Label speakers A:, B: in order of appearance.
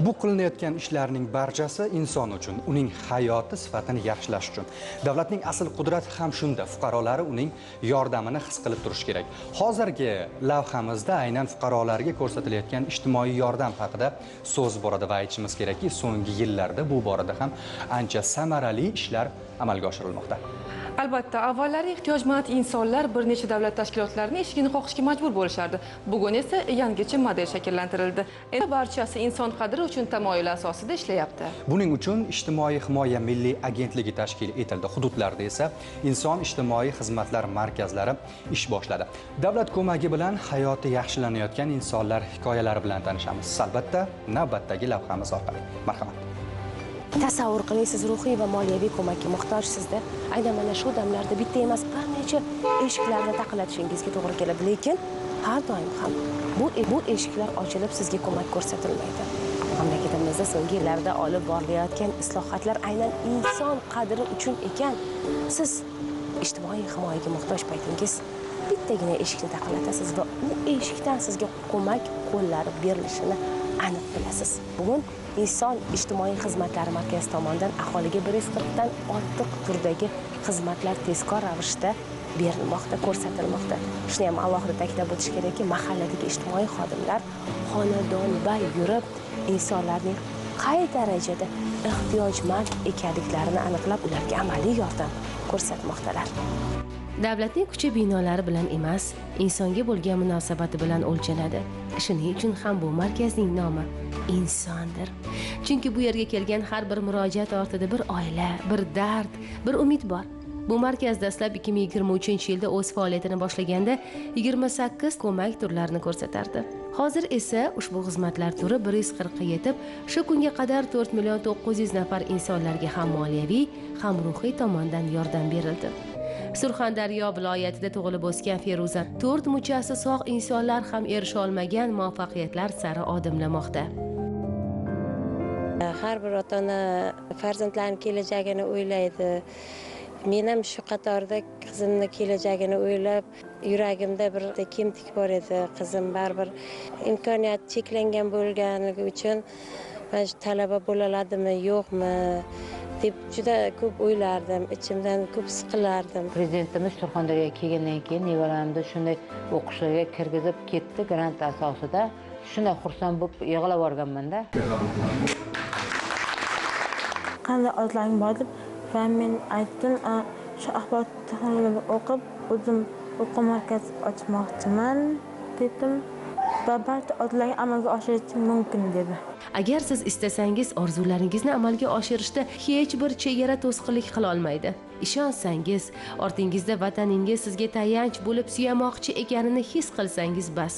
A: Bu qilinayotgan ishlarning barchasi inson uchun, uning hayoti sifatini yaxshilash uchun. Davlatning asl qudrati ham shunda, fuqarolari uning yordamini his qilib turish kerak. Hozirgi lavhamizda aynan fuqarolarga ko'rsatilayotgan ijtimoiy yordam haqida so'z boradi va aytishimiz kerakki, so'nggi yillarda bu borada ham ancha samarali ishlar amalga oshirilmoqda.
B: Albatta, avvallari ehtiyojmand insonlar bir necha davlat tashkilotlarining eshigini qoqishga majbur bo'lishardi. Bugun esa yangicha model shakllantirildi. Endi barchasi inson qadri uchun tamoyil asosida ishlayapti.
A: Buning uchun ijtimoiy himoya milliy agentligi tashkil etildi. Hududlarda esa inson ijtimoiy xizmatlar markazlari ish boshladi. Davlat ko'magi bilan hayoti yaxshilanayotgan insonlar hikoyalari bilan tanishamiz. Albatta, navbatdagi lavhamiz orqali. Marhamat.
C: Tasavvur qiling, siz ruhiy va moliyaviy ko'makka muhtojsizda. Aynan mana shu damlarda bitta emas, bir necha eshiklarni taqillatishingizga to'g'ri keladi, lekin har doim ham bu eshiklar ochilib sizga ko'mak ko'rsatilmaydi. Mamlakatimizda so'nggi yillarda olib borilayotgan islohotlar aynan inson qadri uchun ekan. Siz ijtimoiy himoyaga muhtoj paytingiz bittagina eshikni taqillatasiz va u eshikdan sizga ko'mak qo'llari berilishini aniq bilasiz. Bugun inson ijtimoiy xizmatlari markazi tomonidan aholiga 140 dan ortiq turdagi xizmatlar tezkor ravishda berilmoqda, ko'rsatilmoqda. Shuni ham alohida ta'kidlab o'tish kerakki, mahalladagi ijtimoiy xodimlar xonadonbay yurib insonlarning qay darajada ehtiyojmand ekanliklarini aniqlab, ularga amaliy yordam ko'rsatmoqdalar.
D: Davlatning kuchi binolari bilan emas, insonga bo'lgan munosabati bilan o'lchanadi. Shuning uchun ham bu markazning nomi insondir. Chunki bu yerga kelgan har bir murojaat ortida bir oila, bir dard, bir umid bor. Bu markaz dastlab 2023-yilda o'z faoliyatini boshlaganda 28 ko'mak turlarini ko'rsatardi. Hozir esa ushbu xizmatlar turi 140 ga yetib, shu kunga qadar 4 million 900 nafar insonlarga ham moliyaviy, ham ruhiy tomondan yordam berildi. Surxondaryo viloyatida tug'ilib o'sgan Feruza 4 muchasi sog' insonlar ham erisha olmagan muvaffaqiyatlar sari odimlamoqda.
E: Har bir ota-ona farzandlarining kelajagini o'ylaydi. Men ham shu qatorda qizimning kelajagini o'ylab, yuragimda bir kemtik bor edi. Qizim baribir imkoniyat cheklangan bo'lganligi uchun mana shu talaba bo'la oladimi, yo'qmi deb juda ko'p o'ylardim, ichimdan ko'p siqilardim.
F: Prezidentimiz Surxondaryoga kelgandan keyin nevaramni shunday o'qishlarga kirgizib ketdi grant asosida. Shunday xursand bo'lib yig'lab borganman-da.
G: Qanday orzularing bor deb va men aytdim, shu axborot texnologiyasini o'qib, o'zim o'quv markazi ochmoqchiman dedim. Va barcha orzularni amalga oshirishim mumkin dedi.
D: Agar siz istasangiz, orzularingizni amalga oshirishda hech bir chegara to'sqinlik qila olmaydi. Ishonsangiz, ortingizda vataningiz sizga tayanch bo'lib suyamoqchi ekanini his qilsangiz bas.